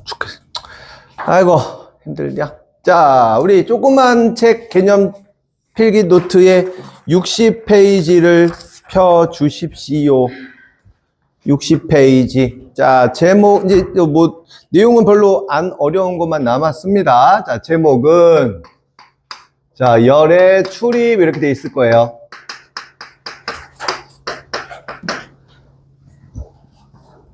죽겠어. 아이고, 힘들냐. 자, 우리 조그만 책 개념 필기 노트에 60페이지를 펴 주십시오. 60페이지. 자, 제목, 이제 뭐, 내용은 별로 안 어려운 것만 남았습니다. 자, 제목은, 자, 열의 출입 이렇게 돼 있을 거예요.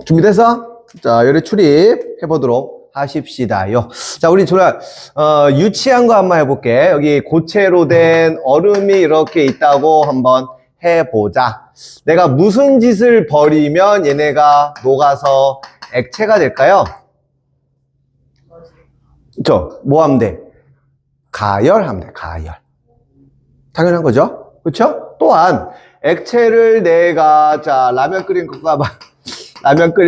준비돼서? 자, 열의 출입 해보도록 하십시다요. 자, 우리 유치한 거 한번 해볼게. 여기 고체로 된 얼음이 이렇게 있다고 한번 해보자. 내가 무슨 짓을 벌이면 얘네가 녹아서 액체가 될까요? 뭐 하면 돼? 가열하면 돼, 가열. 당연한 거죠? 그렇죠? 또한 액체를 내가 라면 끓일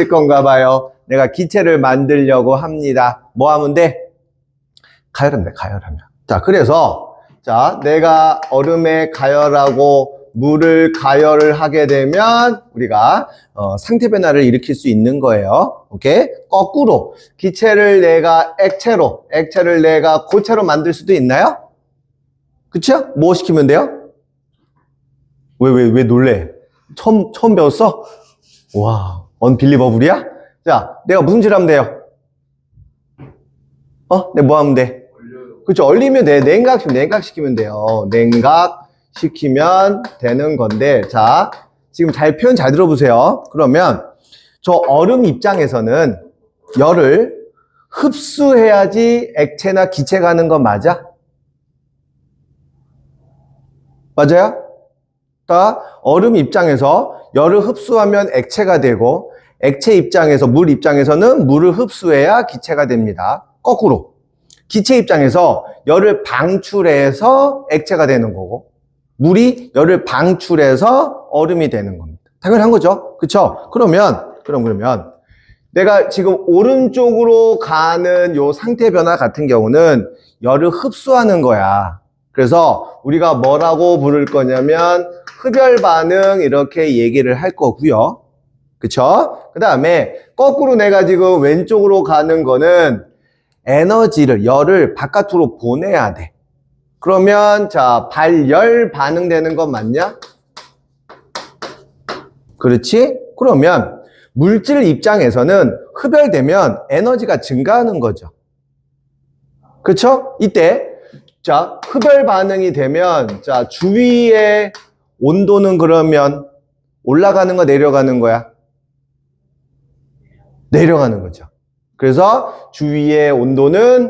건가 봐요. 내가 기체를 만들려고 합니다. 뭐 하면 돼? 가열하면 돼, 가열하면. 자, 그래서 내가 얼음에 가열하고 물을 가열을 하게 되면 우리가 상태 변화를 일으킬 수 있는 거예요. 오케이? 거꾸로 기체를 내가 액체를 내가 고체로 만들 수도 있나요? 그쵸? 뭐 시키면 돼요? 왜 놀래? 처음 배웠어? 와, 언빌리버블이야? 자, 내가 무슨 짓 하면 돼요? 내가 뭐 하면 돼? 그쵸? 얼리면 돼. 냉각시키면 돼요. 냉각시키면 되는 건데, 자, 지금 표현 잘 들어보세요. 그러면 저 얼음 입장에서는 열을 흡수해야지 액체나 기체가 하는 건 맞아? 맞아요? 그러니까 얼음 입장에서 열을 흡수하면 액체가 되고 액체 입장에서 물 입장에서는 물을 흡수해야 기체가 됩니다. 거꾸로 기체 입장에서 열을 방출해서 액체가 되는 거고 물이 열을 방출해서 얼음이 되는 겁니다. 당연한 거죠. 그쵸? 그러면 내가 지금 오른쪽으로 가는 요 상태 변화 같은 경우는 열을 흡수하는 거야. 그래서 우리가 뭐라고 부를 거냐면 흡열 반응 이렇게 얘기를 할 거고요. 그쵸? 그 다음에 거꾸로 내가 지금 왼쪽으로 가는 거는 열을 바깥으로 보내야 돼. 그러면 발열 반응 되는 건 맞냐? 그렇지? 그러면 물질 입장에서는 흡열되면 에너지가 증가하는 거죠. 그쵸? 이때 흡열 반응이 되면 주위의 온도는 그러면 올라가는 거 내려가는 거야? 내려가는 거죠. 그래서 주위의 온도는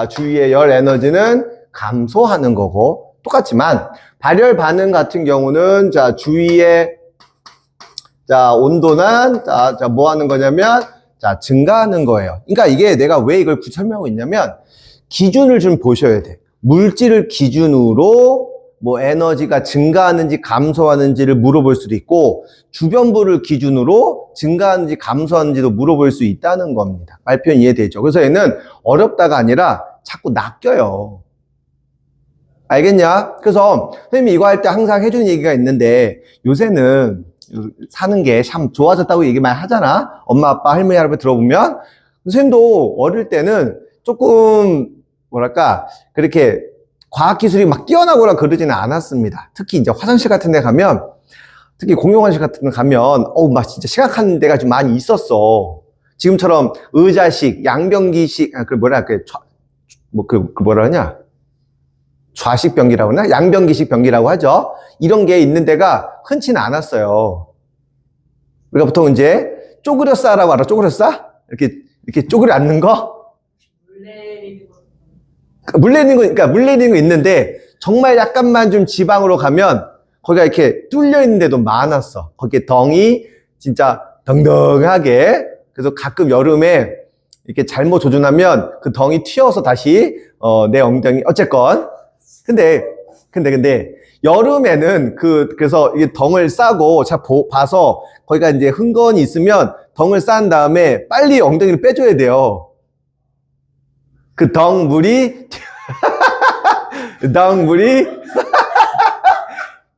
주위의 열 에너지는 감소하는 거고 똑같지만 발열 반응 같은 경우는 주위의 온도는 뭐 하는 거냐면 증가하는 거예요. 그러니까 이게 내가 왜 이걸 설명하고 있냐면 기준을 좀 보셔야 돼. 물질을 기준으로 뭐 에너지가 증가하는지 감소하는지를 물어볼 수도 있고 주변부를 기준으로 증가하는지 감소하는지도 물어볼 수 있다는 겁니다. 말 표현 이해되죠? 그래서 얘는 어렵다가 아니라 자꾸 낚여요. 알겠냐? 그래서 선생님이 이거 할 때 항상 해주는 얘기가 있는데 요새는 사는 게 참 좋아졌다고 얘기만 하잖아. 엄마, 아빠, 할머니, 할아버지 들어보면 선생님도 어릴 때는 조금 그렇게 과학기술이 막 뛰어나거나 그러지는 않았습니다. 특히 이제 화장실 같은 데 가면, 특히 공용화장실 같은 데 가면, 막 진짜 심각한 데가 좀 많이 있었어. 지금처럼 의자식, 양변기식, 뭐라 하냐? 좌식 변기라고 하나? 양변기식 변기라고 하죠. 이런 게 있는 데가 흔치는 않았어요. 우리가 보통 이제 쪼그려 싸라고 알아? 쪼그려 싸? 이렇게 쪼그려 앉는 거? 물 내리는 거 있는데 정말 약간만 좀 지방으로 가면 거기가 이렇게 뚫려 있는 데도 많았어. 거기에 덩이 진짜 덩덩하게. 그래서 가끔 여름에 이렇게 잘못 조준하면 그 덩이 튀어서 다시 내 엉덩이 어쨌건 근데 여름에는 그래서 이게 덩을 싸고 봐서 거기가 이제 흥건이 있으면 덩을 싼 다음에 빨리 엉덩이를 빼줘야 돼요. 그 덩물이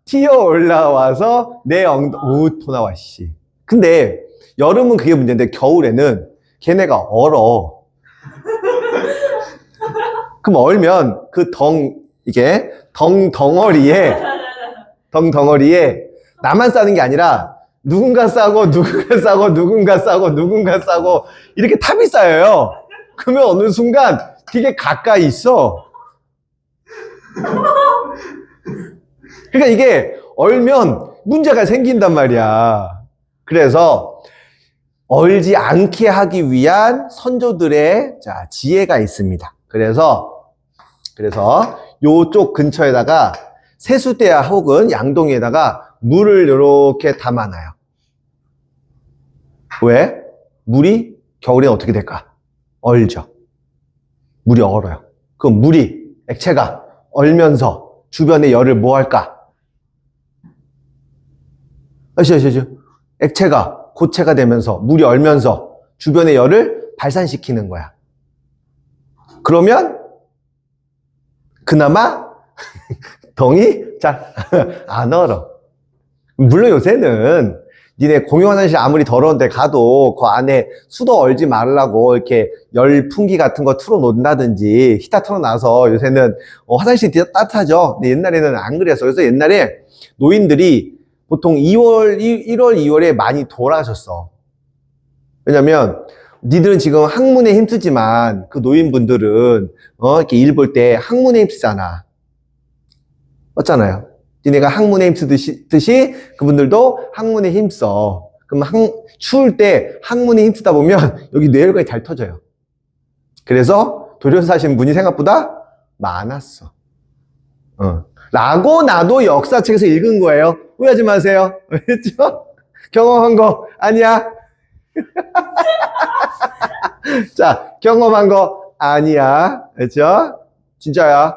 튀어 올라와서 내 토 나와, 씨. 근데 여름은 그게 문제인데 겨울에는 걔네가 얼어. 그럼 얼면 그 이게 덩덩어리에 나만 싸는 게 아니라 누군가 싸고 누군가 싸고 누군가 싸고 누군가 싸고 이렇게 탑이 쌓여요. 그러면 어느 순간 되게 가까이 있어. 그러니까 이게 얼면 문제가 생긴단 말이야. 그래서 얼지 않게 하기 위한 선조들의 지혜가 있습니다. 그래서 요쪽 근처에다가 세수대야 혹은 양동이에다가 물을 이렇게 담아놔요. 왜? 물이 겨울에 어떻게 될까? 얼죠. 물이 얼어요. 그럼 물이, 액체가 얼면서 주변의 열을 뭐 할까? 액체가 고체가 되면서 물이 얼면서 주변의 열을 발산시키는 거야. 그러면 그나마 덩이 잘 안 얼어. 물론 요새는 니네 공용화장실 아무리 더러운 데 가도 그 안에 수도 얼지 말라고 이렇게 열풍기 같은 거 틀어놓는다든지 히터 틀어놔서 요새는 화장실이 따뜻하죠. 근데 옛날에는 안 그랬어. 그래서 옛날에 노인들이 보통 1월, 2월에 많이 돌아가셨어. 왜냐면 니들은 지금 학문에 힘쓰지만 그 노인분들은 이렇게 일 볼 때 학문에 힘쓰잖아. 맞잖아요. 니네가 학문에 힘쓰듯이 그분들도 학문에 힘써. 그럼 추울 때 학문에 힘쓰다 보면 여기 뇌혈관이 잘 터져요. 그래서 도련사 하신 분이 생각보다 많았어. 라고 나도 역사책에서 읽은 거예요. 오해하지 마세요. 그렇죠? 경험한 거 아니야. 자, 경험한 거 아니야. 그렇죠? 진짜야.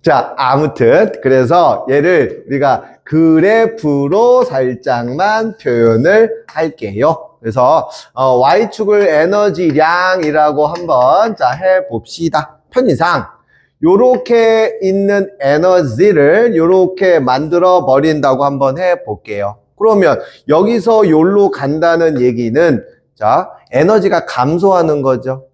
자, 아무튼 그래서 얘를 우리가 그래프로 살짝만 표현을 할게요. 그래서 Y축을 에너지량이라고 한번 해봅시다. 편의상 요렇게 있는 에너지를 요렇게 만들어 버린다고 한번 해볼게요. 그러면 여기서 요로 간다는 얘기는 에너지가 감소하는 거죠.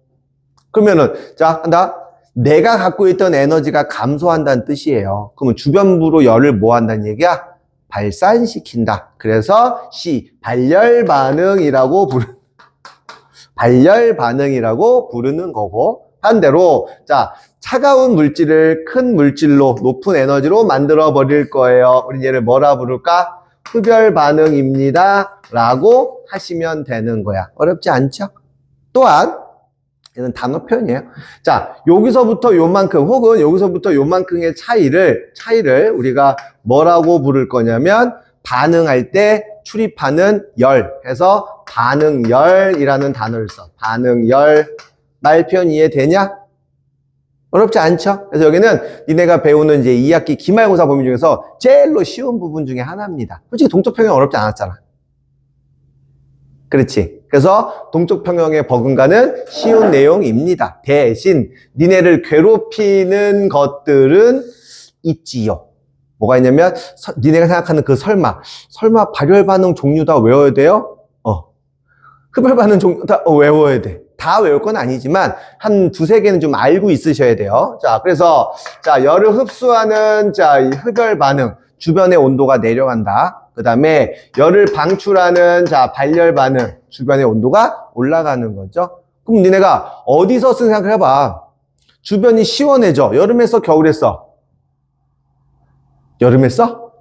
그러면은 한다. 내가 갖고 있던 에너지가 감소한다는 뜻이에요. 그러면 주변부로 열을 뭐 한다는 얘기야? 발산시킨다. 그래서 C, 발열반응이라고 부르는 거고, 반대로 차가운 물질을 큰 물질로 높은 에너지로 만들어 버릴 거예요. 우리 얘를 뭐라 부를까? 흡열반응입니다 라고 하시면 되는 거야. 어렵지 않죠? 또한 얘는 단어 표현이에요. 여기서부터 요만큼 혹은 여기서부터 요만큼의 차이를 우리가 뭐라고 부를 거냐면 반응할 때 출입하는 열 해서 반응열이라는 단어를 써. 반응열. 말 표현 이해되냐? 어렵지 않죠? 그래서 여기는 니네가 배우는 이제 2학기 기말고사 범위 중에서 제일로 쉬운 부분 중에 하나입니다. 솔직히 동적 평형 어렵지 않았잖아. 그렇지. 그래서 동적 평형에 버금가는 쉬운 내용입니다. 대신 니네를 괴롭히는 것들은 있지요. 뭐가 있냐면 니네가 생각하는 그 설마 발열 반응 종류 다 외워야 돼요? 흡열 반응 종류 다 외워야 돼. 다 외울 건 아니지만 한 두세 개는 좀 알고 있으셔야 돼요. 그래서 열을 흡수하는 이 흡열 반응, 주변의 온도가 내려간다. 그 다음에 열을 방출하는 발열 반응, 주변의 온도가 올라가는 거죠. 그럼 니네가 어디서 쓴 생각을 해봐. 주변이 시원해져. 여름에 써, 겨울에 써? 여름에 써?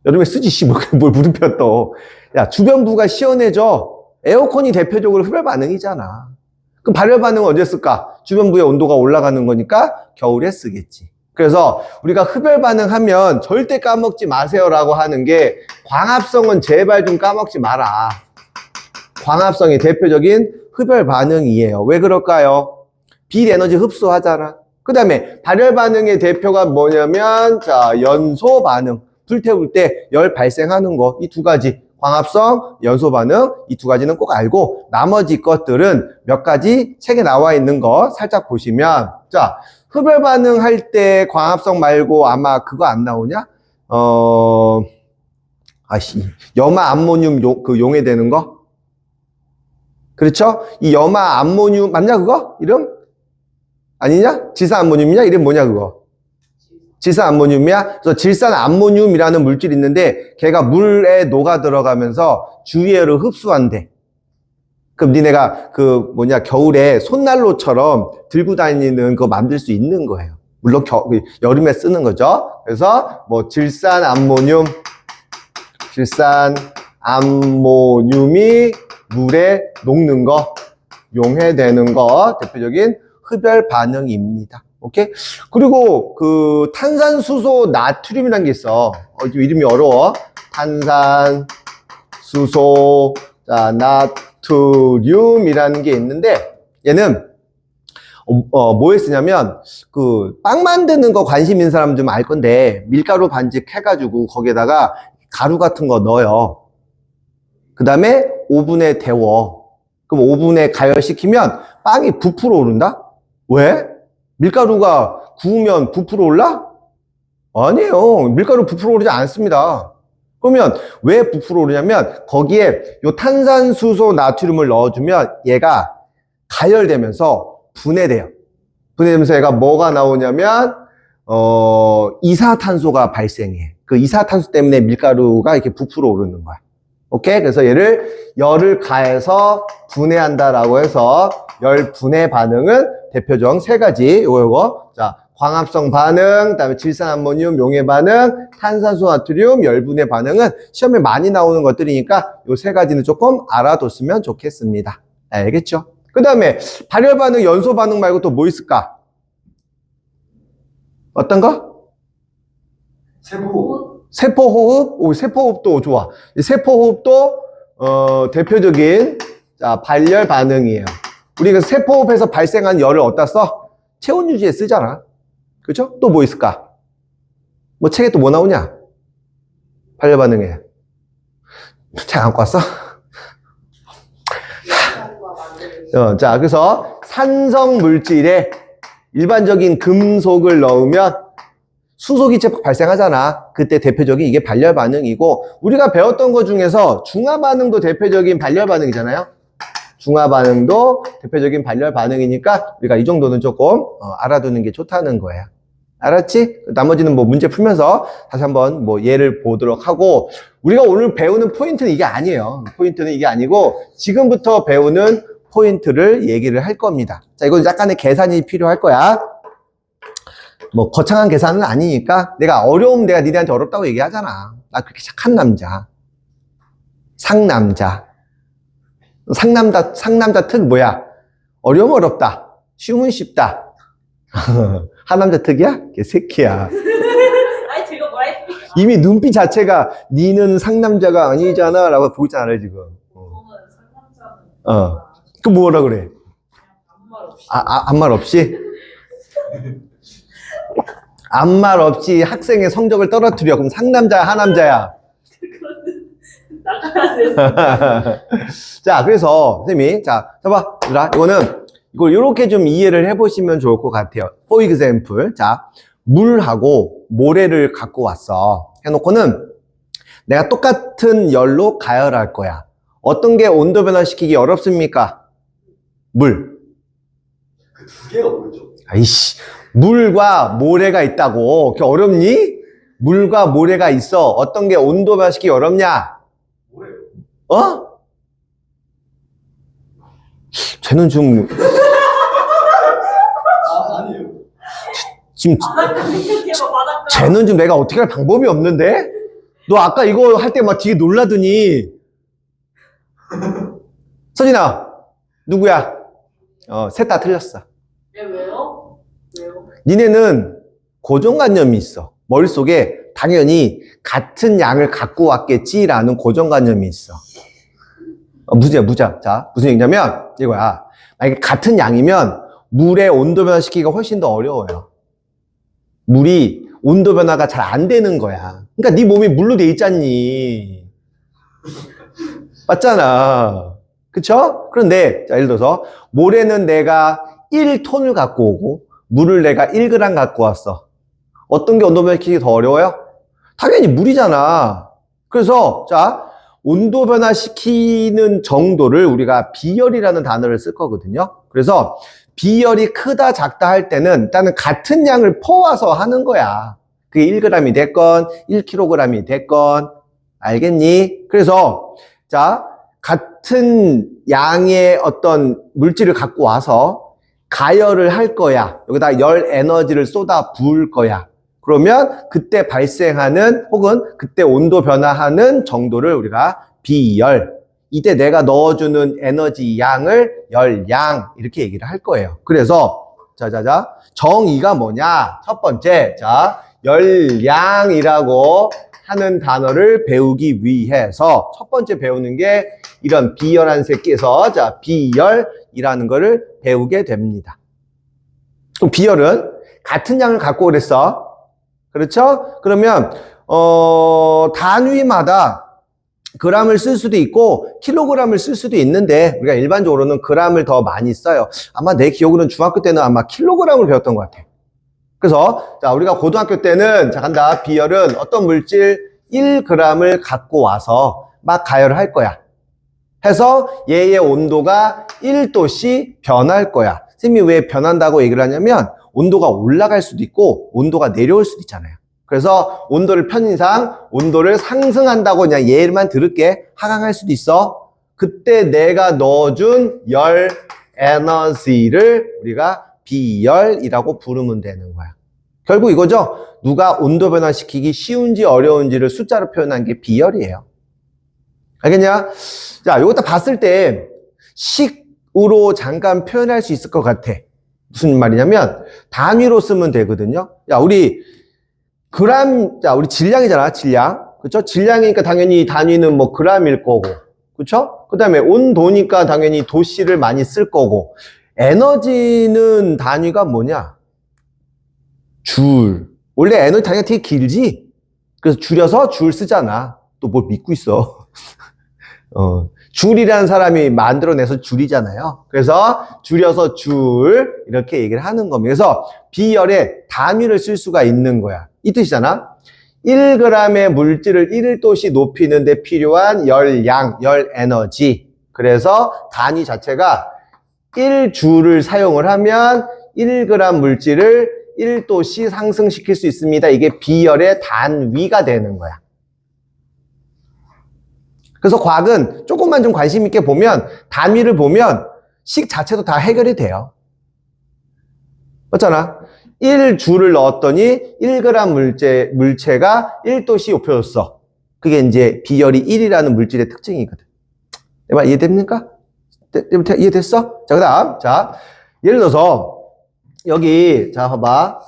여름에 쓰지, 뭘 물음표 또. 야, 주변부가 시원해져. 에어컨이 대표적으로 흡열 반응이잖아. 그럼 발열 반응은 언제 쓸까? 주변부의 온도가 올라가는 거니까 겨울에 쓰겠지. 그래서 우리가 흡열 반응하면 절대 까먹지 마세요라고 하는 게 광합성은 제발 좀 까먹지 마라. 광합성이 대표적인 흡열 반응이에요. 왜 그럴까요? 빛 에너지 흡수하잖아. 그 다음에 발열 반응의 대표가 뭐냐면 연소 반응. 불 태울 때 열 발생하는 거. 이 두 가지. 광합성, 연소 반응 이 두 가지는 꼭 알고 나머지 것들은 몇 가지 책에 나와 있는 거 살짝 보시면 흡열 반응 할 때 광합성 말고 아마 그거 안 나오냐? 염화 암모늄 용해되는 거? 그렇죠? 이 염화 암모늄 맞냐 그거? 이름? 아니냐? 질산 암모늄이냐? 이름 뭐냐 그거? 질산 암모늄이야? 그래서 질산 암모늄이라는 물질이 있는데 걔가 물에 녹아 들어가면서 주위에를 흡수한대. 그럼 니네가 겨울에 손난로처럼 들고 다니는 거 만들 수 있는 거예요. 물론 여름에 쓰는 거죠. 그래서 뭐 질산 암모늄이 물에 녹는 거, 용해되는 거 대표적인 흡열 반응입니다. 오케이? 그리고 그 탄산수소 나트륨이라는 게 있어. 좀 이름이 어려워. 탄산수소 나트륨이라는 게 있는데 얘는 뭐에 쓰냐면 그 빵 만드는 거 관심 있는 사람 좀 알 건데 밀가루 반죽 해가지고 거기에다가 가루 같은 거 넣어요. 그 다음에 오븐에 데워. 그럼 오븐에 가열시키면 빵이 부풀어 오른다? 왜? 밀가루가 구우면 부풀어 올라? 아니에요. 밀가루 부풀어 오르지 않습니다. 그러면 왜 부풀어 오르냐면 거기에 요 탄산수소 나트륨을 넣어주면 얘가 가열되면서 분해돼요. 분해되면서 얘가 뭐가 나오냐면 이산화탄소가 발생해. 그 이산화탄소 때문에 밀가루가 이렇게 부풀어 오르는 거야. 오케이? 그래서 얘를 열을 가해서 분해한다라고 해서 열 분해 반응은 대표적 세 가지 요거 자 광합성 반응, 그다음에 질산암모늄 용해 반응, 탄산수 나트륨 열분해 반응은 시험에 많이 나오는 것들이니까 요 세 가지는 조금 알아뒀으면 좋겠습니다. 알겠죠? 그 다음에 발열 반응, 연소 반응 말고 또 뭐 있을까? 어떤 거? 세포. 세포호흡? 오, 세포호흡도 좋아. 세포호흡도 대표적인 발열 반응이에요. 우리가 세포호흡에서 발생한 열을 어디다 써? 체온 유지에 쓰잖아. 그렇죠? 또 뭐 있을까? 뭐 책에 또 뭐 나오냐? 발열 반응에. 책 안 갖고 왔어? 자, 그래서 산성 물질에 일반적인 금속을 넣으면 수소기체 발생하잖아. 그때 대표적인 이게 발열 반응이고 우리가 배웠던 것 중에서 중화 반응도 대표적인 발열 반응이잖아요. 중화 반응도 대표적인 발열 반응이니까 우리가 이 정도는 조금 알아두는 게 좋다는 거예요. 알았지? 나머지는 뭐 문제 풀면서 다시 한번 뭐 예를 보도록 하고 우리가 오늘 배우는 포인트는 이게 아니에요. 포인트는 이게 아니고 지금부터 배우는 포인트를 얘기를 할 겁니다. 자, 이건 약간의 계산이 필요할 거야. 뭐 거창한 계산은 아니니까 내가 니네한테 어렵다고 얘기하잖아. 나 그렇게 착한 남자. 상남자 특 뭐야? 어려우면 어렵다. 쉬우면 쉽다. 하남자 특이야? 개새끼야. 아니 제가 뭐라 했습니까? 이미 눈빛 자체가 니는 상남자가 아니잖아 라고 보고 있잖아 지금. 저는 상남자는 그 뭐라 그래? 아무 말 없이 아무 말 없이? 아무 말 없이 학생의 성적을 떨어뜨려. 그럼 상남자야 하남자야? 나가야 돼. 자, 그래서 선생님이 봐봐 얘들아, 이걸 이렇게 좀 이해를 해보시면 좋을 것 같아요. For example, 자, 물하고 모래를 갖고 왔어. 해놓고는 내가 똑같은 열로 가열할 거야. 어떤 게 온도 변화시키기 어렵습니까? 물. 그 두 개가 뭐죠? 아이씨, 물과 모래가 있다고. 그게 어렵니? 물과 모래가 있어. 어떤 게 온도 변화시키기 어렵냐? 뭐예요? 어? 쟤는 좀 아니에요. 지금 쟤는 좀 내가 어떻게 할 방법이 없는데? 너 아까 이거 할 때 막 되게 놀라더니 서진아 누구야? 셋 다 틀렸어. 왜요? 니네는 고정관념이 있어. 머릿속에 당연히 같은 양을 갖고 왔겠지라는 고정관념이 있어. 무자. 자, 무슨 얘기냐면 이거야. 만약에 같은 양이면 물의 온도 변화 시키기가 훨씬 더 어려워요. 물이 온도 변화가 잘 안 되는 거야. 그러니까 네 몸이 물로 돼 있잖니. 맞잖아. 그쵸? 그런데 자, 예를 들어서 모래는 내가 1톤을 갖고 오고 물을 내가 1g 갖고 왔어. 어떤 게 온도 변화 시키기 더 어려워요? 당연히 물이잖아. 그래서 자, 온도 변화시키는 정도를 우리가 비열이라는 단어를 쓸 거거든요. 그래서 비열이 크다 작다 할 때는 일단은 같은 양을 퍼와서 하는 거야. 그게 1g이 됐건 1kg이 됐건 알겠니? 그래서 자, 같은 양의 어떤 물질을 갖고 와서 가열을 할 거야. 여기다 열 에너지를 쏟아 부을 거야. 그러면 그때 발생하는 혹은 그때 온도 변화하는 정도를 우리가 비열, 이때 내가 넣어주는 에너지 양을 열양 이렇게 얘기를 할 거예요. 그래서 자자자 정의가 뭐냐? 첫 번째, 자 열양이라고 하는 단어를 배우기 위해서 첫 번째 배우는 게 이런 비열한 새끼에서 자 비열이라는 거를 배우게 됩니다. 그럼 비열은 같은 양을 갖고 그랬어. 그렇죠? 그러면 단위마다 g을 쓸 수도 있고 킬로그램을 쓸 수도 있는데 우리가 일반적으로는 g을 더 많이 써요. 아마 내 기억으로는 중학교 때는 아마 킬로그램을 배웠던 것 같아. 그래서 자 우리가 고등학교 때는 자 간다. 비열은 어떤 물질 1g을 갖고 와서 막 가열을 할 거야. 해서 얘의 온도가 1도씩 변할 거야. 선생님이 왜 변한다고 얘기를 하냐면 온도가 올라갈 수도 있고 온도가 내려올 수도 있잖아요. 그래서 온도를 편의상 온도를 상승한다고 그냥 예만 들을게. 하강할 수도 있어. 그때 내가 넣어준 열 에너지를 우리가 비열이라고 부르면 되는 거야. 결국 이거죠. 누가 온도 변화시키기 쉬운지 어려운지를 숫자로 표현한 게 비열이에요. 알겠냐? 자, 이것도 봤을 때 식으로 잠깐 표현할 수 있을 것 같아. 무슨 말이냐면 단위로 쓰면 되거든요. 야, 우리 자, 우리 질량이잖아, 질량. 그쵸? 질량이니까 당연히 단위는 뭐 g일 거고. 그쵸? 그 다음에 온도니까 당연히 도씨를 많이 쓸 거고. 에너지는 단위가 뭐냐? 줄. 원래 에너지 단위가 되게 길지? 그래서 줄여서 줄 쓰잖아. 또 뭘 믿고 있어. 줄이라는 사람이 만들어내서 줄이잖아요. 그래서 줄여서 줄 이렇게 얘기를 하는 겁니다. 그래서 비열에 단위를 쓸 수가 있는 거야. 이 뜻이잖아. 1g의 물질을 1도씩 높이는 데 필요한 열양, 열 에너지. 그래서 단위 자체가 1줄을 사용을 하면 1g 물질을 1도씩 상승시킬 수 있습니다. 이게 비열의 단위가 되는 거야. 그래서 과학은 조금만 좀 관심 있게 보면 단위를 보면 식 자체도 다 해결이 돼요. 맞잖아. 1줄을 넣었더니 1g 물체가 1도씩 높여졌어. 그게 이제 비열이 1이라는 물질의 특징이거든. 내 말 이해됩니까? 이해됐어? 자, 그 다음. 자, 예를 들어서 여기 자 봐봐.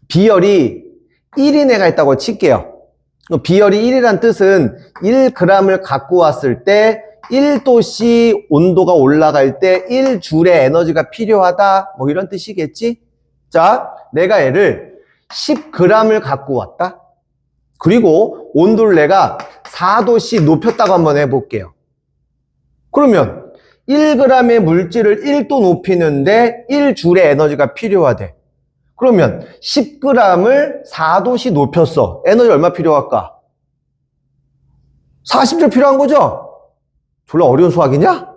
비열이 1인 애가 있다고 칠게요. 비열이 1이란 뜻은 1g을 갖고 왔을 때 1도씩 온도가 올라갈 때 1줄의 에너지가 필요하다. 뭐 이런 뜻이겠지? 자, 내가 얘를 10g을 갖고 왔다. 그리고 온도를 내가 4도씩 높였다고 한번 해볼게요. 그러면 1g의 물질을 1도 높이는데 1줄의 에너지가 필요하대. 그러면 10g을 4도씩 높였어. 에너지 얼마 필요할까? 40줄 필요한 거죠? 졸라 어려운 수학이냐?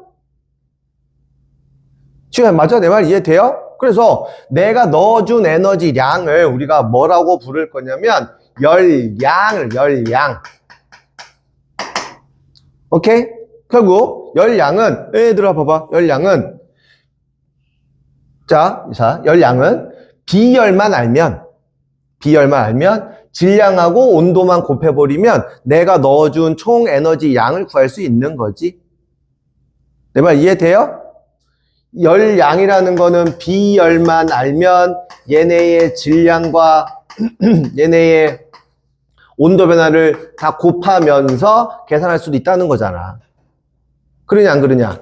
지금 맞아? 내 말 이해돼요? 그래서 내가 넣어준 에너지량을 우리가 뭐라고 부를 거냐면 열양. 오케이? 결국 열양은 얘들아 봐봐. 열양은 열양은 비열만 알면 질량하고 온도만 곱해버리면 내가 넣어준 총 에너지 양을 구할 수 있는 거지. 내 말 이해돼요? 열양이라는 거는 비열만 알면 얘네의 질량과 얘네의 온도 변화를 다 곱하면서 계산할 수도 있다는 거잖아. 그러냐 안 그러냐?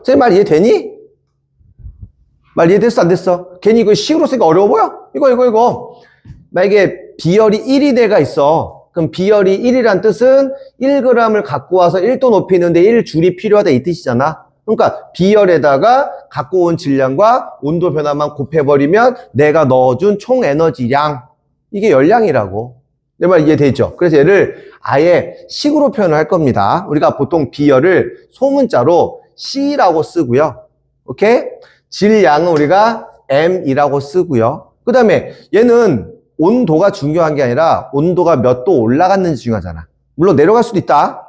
제 말 이해되니? 말 이해됐어 안 됐어? 괜히 이거 식으로 쓰니까 어려워 보여? 이거 만약에 비열이 1이 돼가 있어. 그럼 비열이 1이란 뜻은 1g을 갖고 와서 1도 높이는데 1줄이 필요하다 이 뜻이잖아. 그러니까 비열에다가 갖고 온 질량과 온도 변화만 곱해버리면 내가 넣어준 총 에너지량, 이게 열량이라고. 내 말 이해되죠? 그래서 얘를 아예 식으로 표현을 할 겁니다. 우리가 보통 비열을 소문자로 C라고 쓰고요. 오케이? 질량은 우리가 M이라고 쓰고요. 그 다음에 얘는 온도가 중요한 게 아니라 온도가 몇 도 올라갔는지 중요하잖아. 물론 내려갈 수도 있다.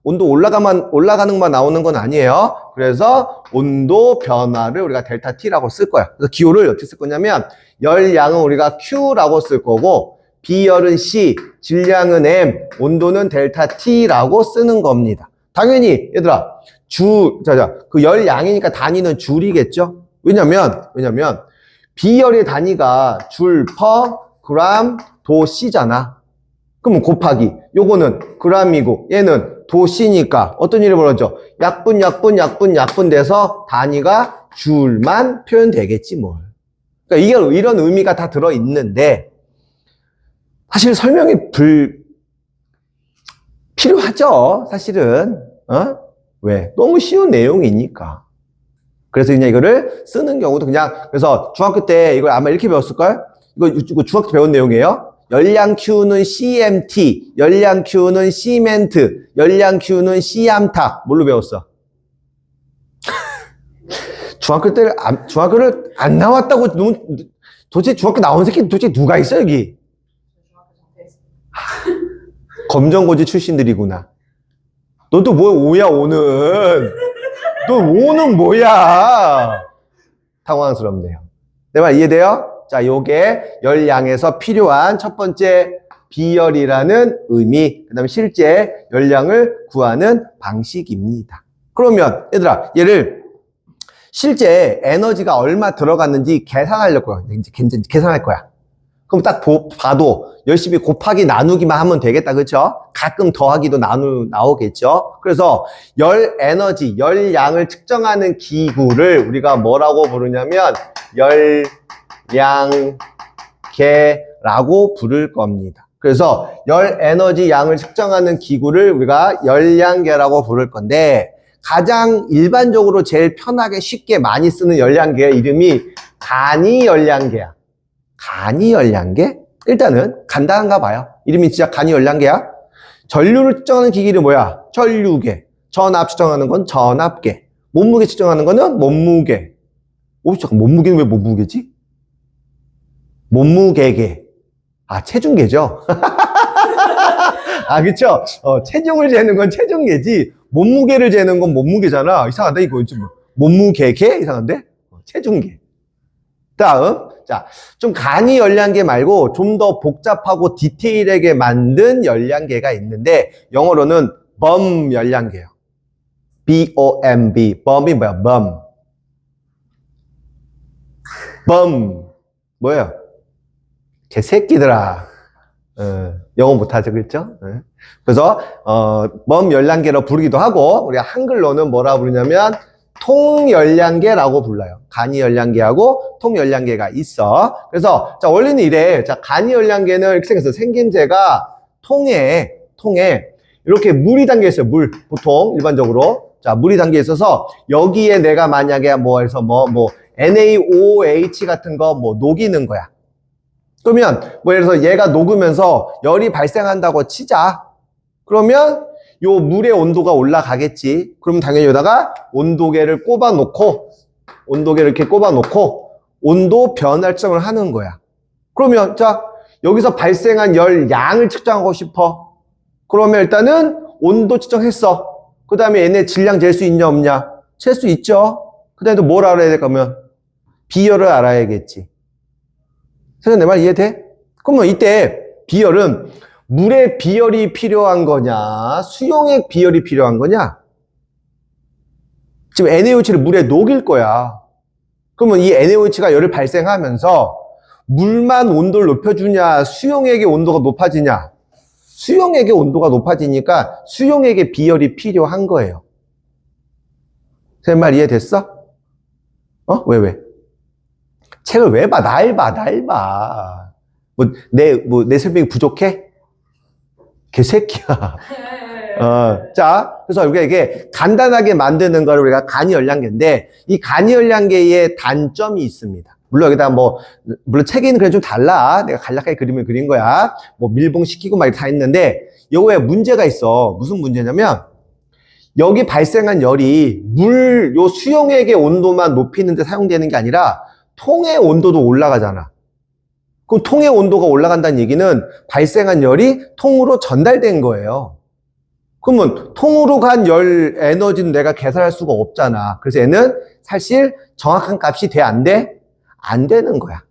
온도 올라가는 것만 나오는 건 아니에요. 그래서 온도 변화를 우리가 델타 T라고 쓸 거야. 그래서 기호를 어떻게 쓸 거냐면 열량은 우리가 Q라고 쓸 거고 비열은 C, 질량은 M, 온도는 델타 T라고 쓰는 겁니다. 당연히 얘들아 그 열량이니까 단위는 줄이겠죠? 왜냐면 비열의 단위가 줄 퍼 그램 도씨잖아. 그러면 곱하기 요거는 그램이고 얘는 도씨니까 어떤 일이 벌어져? 약분 돼서 단위가 줄만 표현되겠지 뭘. 그러니까 이게 이런 의미가 다 들어있는데 사실 설명이 필요하죠. 사실은 왜? 너무 쉬운 내용이니까. 그래서 그냥 이거를 쓰는 경우도 그래서 중학교 때 이걸 아마 이렇게 배웠을걸? 이거 중학교 때 배운 내용이에요. 열량 Q는 CMT, 열량 Q는 시멘트, 열량 Q는 시암탉. 뭘로 배웠어? 중학교를 안 나왔다고 도대체 중학교 나온 새끼 도대체 누가 있어 여기? 검정고지 출신들이구나. 너도 뭐 오야 오는? 너 오는 뭐야? 당황스럽네요. 내 말 이해돼요? 자, 요게 열량에서 필요한 첫 번째 비열이라는 의미, 그 다음에 실제 열량을 구하는 방식입니다. 그러면 얘들아, 얘를 실제 에너지가 얼마 들어갔는지 계산하려고 이제 계산할 거야. 그럼 딱 봐도 열심히 곱하기 나누기만 하면 되겠다. 그렇죠? 가끔 더하기도 나오겠죠? 그래서 열 에너지, 열량을 측정하는 기구를 우리가 뭐라고 부르냐면 열량계라고 부를 겁니다. 그래서 열 에너지 양을 측정하는 기구를 우리가 열량계라고 부를 건데 가장 일반적으로 제일 편하게 쉽게 많이 쓰는 열량계의 이름이 간이 열량계야. 간이 열량계? 일단은 간단한가 봐요. 이름이 진짜 간이 열량계야. 전류를 측정하는 기기는 뭐야? 전류계. 전압 측정하는 건 전압계. 몸무게 측정하는 거는 몸무게. 잠깐 몸무게는 왜 몸무게지? 몸무게계. 체중계죠. 그쵸? 체중을 재는 건 체중계지 몸무게를 재는 건 몸무게잖아. 이상하다 이거 좀 몸무게계? 이상한데? 체중계. 다음 자, 좀 간이 열량계 말고 좀 더 복잡하고 디테일하게 만든 열량계가 있는데 영어로는 범 열량계예요. B-O-M-B. 범이 뭐야? 범. 뭐예요? 개새끼들아. 영어 못하죠, 그렇죠? 그래서 범 열량계로 부르기도 하고 우리가 한글로는 뭐라 부르냐면 통열량계라고 불러요. 간이 열량계하고 통열량계가 있어. 그래서 자 원리는 이래. 자 간이 열량계는 이렇게 생겼어. 생김새가 통에 이렇게 물이 담겨 있어요. 물 보통 일반적으로 자 물이 담겨 있어서 여기에 내가 만약에 뭐해서 뭐 NaOH 같은 거 뭐 녹이는 거야. 그러면 뭐 예를 들어서 얘가 녹으면서 열이 발생한다고 치자. 그러면 요 물의 온도가 올라가겠지. 그러면 당연히 여기다가 온도계를 이렇게 꼽아놓고 온도 변화 측정을 하는 거야. 그러면 자 여기서 발생한 열 양을 측정하고 싶어. 그러면 일단은 온도 측정했어. 그 다음에 얘네 질량 잴 수 있냐 없냐? 잴 수 있죠. 그 다음에 또 뭘 알아야 될까 하면 비열을 알아야겠지. 선생님 내 말 이해돼? 그러면 이때 비열은 물의 비열이 필요한 거냐 수용액 비열이 필요한 거냐? 지금 NaOH를 물에 녹일 거야. 그러면 이 NaOH가 열을 발생하면서 물만 온도를 높여주냐 수용액의 온도가 높아지냐? 수용액의 온도가 높아지니까 수용액의 비열이 필요한 거예요. 선생님 말 이해됐어? 왜? 책을 왜 봐? 날 봐. 내 설명이 부족해? 개새끼야. 자, 그래서 우리가 이게 간단하게 만드는 걸 우리가 간이 열량계인데, 이 간이 열량계의 단점이 있습니다. 물론 여기다 뭐, 물론 책에는 그래 좀 달라. 내가 간략하게 그림을 그린 거야. 뭐 밀봉시키고 막 다 했는데, 요거에 문제가 있어. 무슨 문제냐면, 여기 발생한 열이 요 수용액의 온도만 높이는 데 사용되는 게 아니라, 통의 온도도 올라가잖아. 그럼 통의 온도가 올라간다는 얘기는 발생한 열이 통으로 전달된 거예요. 그러면 통으로 간 열 에너지는 내가 계산할 수가 없잖아. 그래서 얘는 사실 정확한 값이 돼, 안 돼? 안 되는 거야.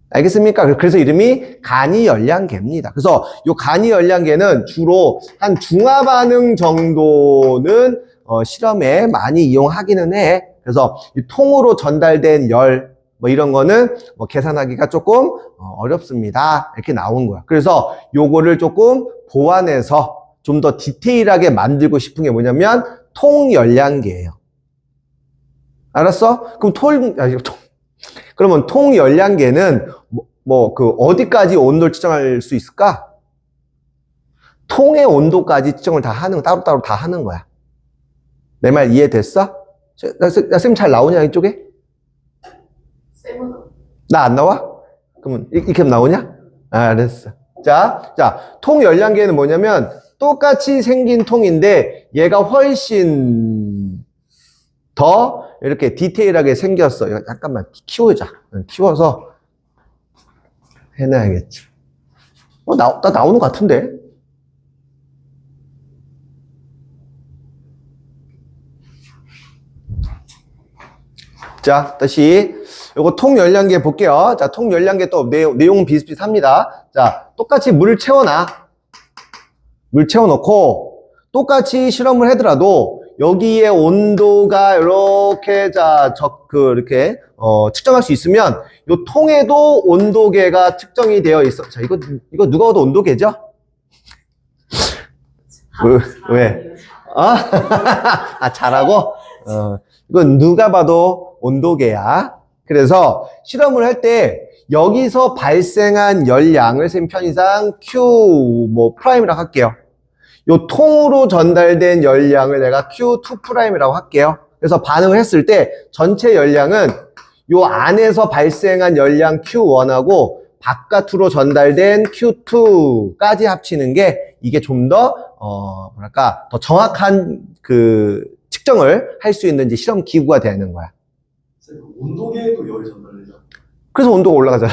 알겠습니까? 그래서 이름이 간이열량계입니다. 그래서 이 간이열량계는 주로 한 중화반응 정도는 실험에 많이 이용하기는 해. 그래서 이 통으로 전달된 열, 뭐 이런 거는 뭐 계산하기가 조금 어렵습니다. 이렇게 나온 거야. 그래서 요거를 조금 보완해서 좀 더 디테일하게 만들고 싶은 게 뭐냐면 통열량계예요. 알았어? 그러면 통열량계는 어디까지 온도를 측정할 수 있을까? 통의 온도까지 측정을 다 하는, 따로따로 다 하는 거야. 내 말 이해됐어? 쌤 잘 나오냐, 이쪽에? 쌤은 나 안 나와? 그러면 이렇게 나오냐? 알았어. 자, 통열량계는 뭐냐면 똑같이 생긴 통인데 얘가 훨씬 더 이렇게 디테일하게 생겼어. 이거 잠깐만 키우자. 키워서 해놔야겠지. 나 나오는 것 같은데? 자, 다시 요거 통열량계 볼게요. 자, 통열량계 또 내용은 비슷비슷합니다. 자, 똑같이 물을 채워놔. 물 채워놓고 똑같이 실험을 하더라도 여기에 온도가 이렇게 이렇게 측정할 수 있으면 요 통에도 온도계가 측정이 되어 있어. 자, 이거 누가 봐도 온도계죠? 왜? 잘하고? 이건 누가 봐도 온도계야. 그래서 실험을 할 때 여기서 발생한 열량을 쌤 편의상 Q 프라임이라고 할게요. 요 통으로 전달된 열량을 내가 Q2 프라임이라고 할게요. 그래서 반응을 했을 때 전체 열량은 요 안에서 발생한 열량 Q1하고 바깥으로 전달된 Q2까지 합치는 게 이게 좀 더 더 정확한 측정을 할 수 있는 이제 실험 기구가 되는 거야. 온도계에도 열이 전달되죠. 그래서 온도가 올라가잖아.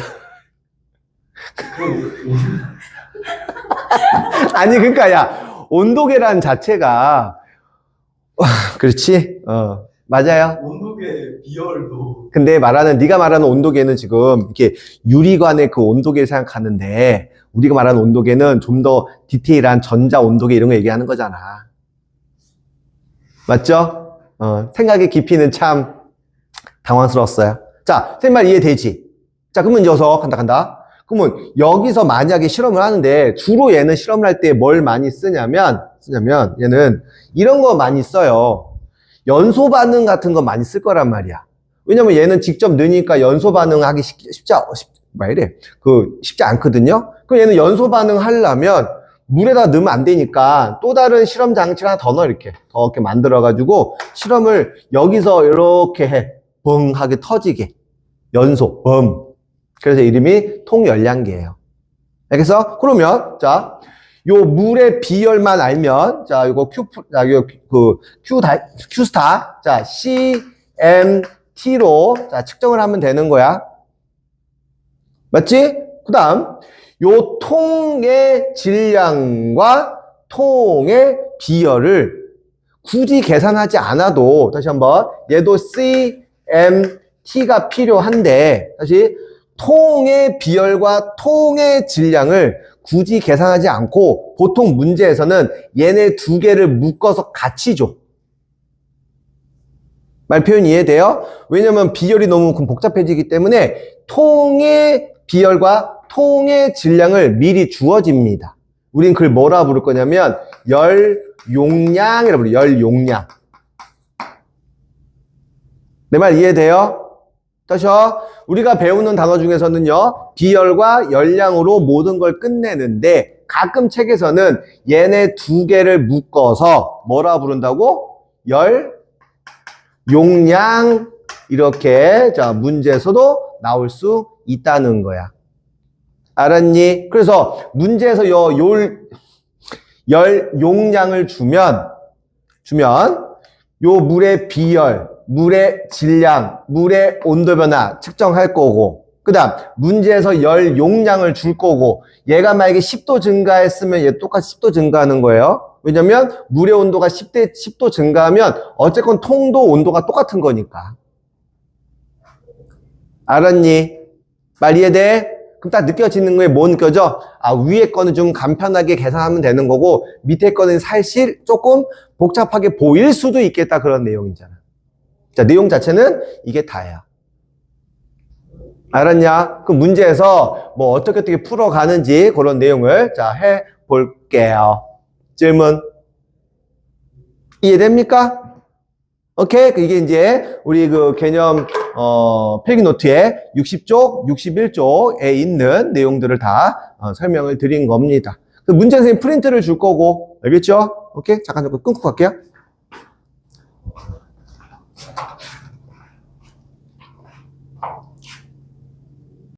아니, 그러니까, 야, 온도계란 자체가, 그렇지? 맞아요. 온도계 비열도. 근데 네가 말하는 온도계는 지금, 이렇게 유리관의 그 온도계를 생각하는데, 우리가 말하는 온도계는 좀 더 디테일한 전자 온도계 이런 거 얘기하는 거잖아. 맞죠? 생각의 깊이는 참 당황스러웠어요. 자, 선생님 말 이해되지? 자, 그러면 이어서 간다. 그러면 여기서 만약에 실험을 하는데 주로 얘는 실험을 할 때 뭘 많이 쓰냐면 얘는 이런 거 많이 써요. 연소 반응 같은 거 많이 쓸 거란 말이야. 왜냐면 얘는 직접 넣으니까 연소 반응하기 쉽지 않거든요. 그럼 얘는 연소 반응 하려면 물에다 넣으면 안 되니까 또 다른 실험 장치를 하나 더 넣어 이렇게 만들어가지고 실험을 여기서 이렇게 해. 뻥 하게 터지게. 연소, 뻥. 그래서 이름이 통열량계예요. 알겠어? 그러면 자, 요 물의 비열만 알면 자, 요거 Q스타 자, CMT로 자, 측정을 하면 되는 거야. 맞지? 그다음 요 통의 질량과 통의 비열을 굳이 계산하지 않아도 다시 한번 얘도 CMT가 필요한데 다시 통의 비열과 통의 질량을 굳이 계산하지 않고 보통 문제에서는 얘네 두 개를 묶어서 같이 줘. 말 표현 이해돼요? 왜냐면 비열이 너무 복잡해지기 때문에 통의 비열과 통의 질량을 미리 주어집니다. 우린 그걸 뭐라 부를 거냐면 열 용량이라고 부르요. 열 용량. 내 말 이해돼요? 다시요. 우리가 배우는 단어 중에서는요, 비열과 열량으로 모든 걸 끝내는데 가끔 책에서는 얘네 두 개를 묶어서 뭐라 부른다고? 열 용량이라고 이렇게 자 문제에서도 나올 수 있다는 거야. 알았니? 그래서 문제에서 열 용량을 주면 요 물의 비열, 물의 질량, 물의 온도 변화 측정할 거고, 그 다음 문제에서 열 용량을 줄 거고, 얘가 만약에 10도 증가했으면 얘 똑같이 10도 증가하는 거예요. 왜냐면 물의 온도가 10도 증가하면 어쨌건 통도 온도가 똑같은 거니까. 알았니? 말 이해돼? 그럼 딱 느껴지는 거에 뭐 느껴져? 아, 위에 거는 좀 간편하게 계산하면 되는 거고, 밑에 거는 사실 조금 복잡하게 보일 수도 있겠다, 그런 내용이잖아. 자, 내용 자체는 이게 다야. 알았냐? 그 문제에서 뭐 어떻게 풀어가는지 그런 내용을 자, 해볼게요. 질문. 이해됩니까? 오케이? 이게 이제 우리 그 개념 필기 노트에 60쪽, 61쪽에 있는 내용들을 다 설명을 드린 겁니다. 그 문제 선생님 프린트를 줄 거고, 알겠죠? 오케이? 잠깐 끊고 갈게요.